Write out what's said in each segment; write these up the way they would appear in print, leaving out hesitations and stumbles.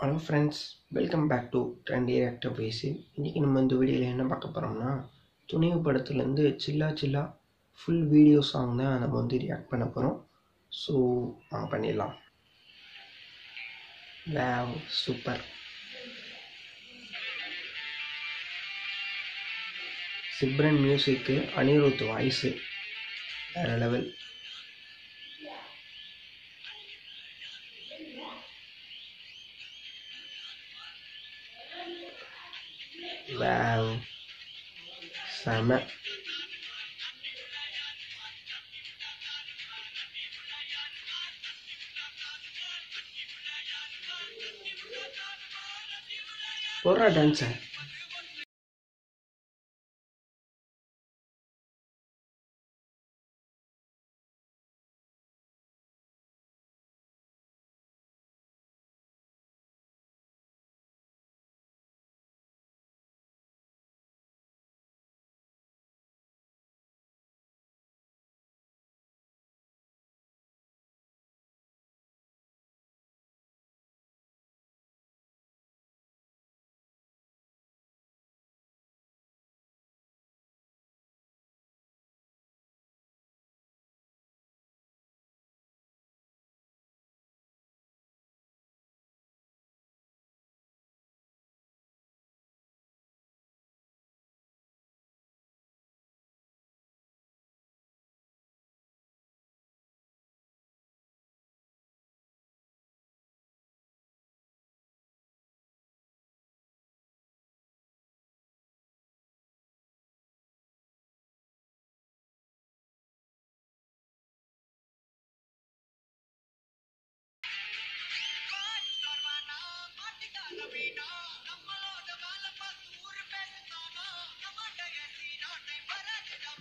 Hello friends, welcome back to trendy actor பேசி. இன்றைக்கி நம்ம இந்த வீடியோவில் என்ன பார்க்க போகிறோம்னா, துணிவு படத்துலேருந்து Chilla Chilla full video song தான் நம்ம ரியாக்ட் பண்ண போகிறோம். ஸோ பண்ணிடலாம். Wow, super. Ghibran music, Anirudh voice வேறு லெவல். வாவ், செம. போடுறா டான்ஸை.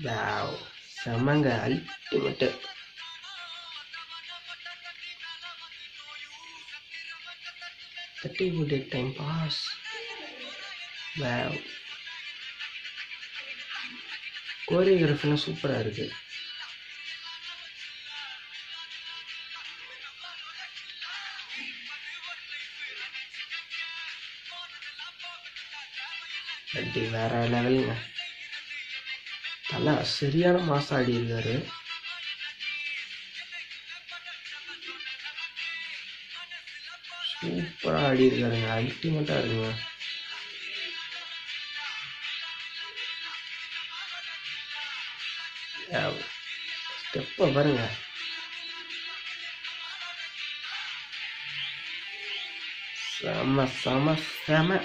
Wow, செமங்க, ultimate. தட்டி விட்டு டைம் பாஸ். வாவ், கோரியோகிராஃபிலாம் சூப்பராக இருக்குது. அப்படி வேற லெவலுங்க. தலை சரியான மாசம் ஆடி இருக்காரு. சூப்பரா ஆடி இருக்காருங்க, அல்டிமேட்டா இருக்குங்க. ஸ்டெப்பை பாருங்க. செம செம செம.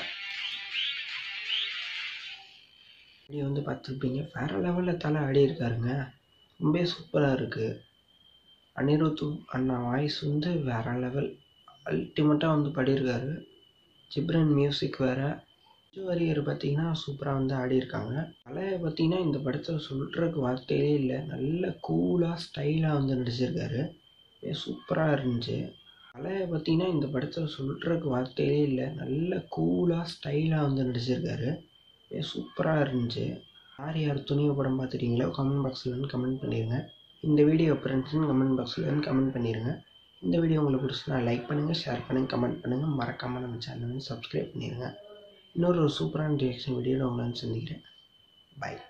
வீடியோ பார்த்துருப்பீங்க. வேற லெவலில் தலை ஆடி இருக்காருங்க. ரொம்ப சூப்பராக இருக்குது. அனிருத் அண்ணா வாய்ஸ் வேற லெவல், அல்டிமேட்டாக பாடியிருக்காரு. ஜிப்ரன் மியூசிக் வேறு. வரிகர் பார்த்தீங்கன்னா சூப்பராக ஆடி இருக்காங்க. தலையை பார்த்தீங்கன்னா இந்த படத்தில் சொல்கிறதுக்கு வார்த்தையிலே இல்லை. நல்ல கூலாக ஸ்டைலாக நடிச்சிருக்காரு. சூப்பராக இருந்துச்சு. தலையை பார்த்தீங்கன்னா இந்த படத்தில் சொல்கிறதுக்கு வார்த்தையிலே இல்லை. நல்ல கூலாக ஸ்டைலாக நடிச்சிருக்காரு. சூப்பராக இருந்துச்சு. யார் யார் துணிவு படம் பார்த்துட்டீங்களோ கமெண்ட் பாக்ஸில் கமெண்ட் பண்ணிடுங்க. இந்த வீடியோ ஃப்ரெண்ட்ஸ்னு கமெண்ட் பாக்ஸில் கமெண்ட் பண்ணிடுங்க. இந்த வீடியோ உங்களுக்கு பிடிச்சினா லைக் பண்ணுங்கள், ஷேர் பண்ணுங்கள், கமெண்ட் பண்ணுங்கள். மறக்காமல் நம்ம சேனலை சப்ஸ்கிரைப் பண்ணிடுங்க. இன்னொரு சூப்பரான ரியாக்ஷன் வீடியோவில் உங்களை சந்திக்கிறேன். பாய்.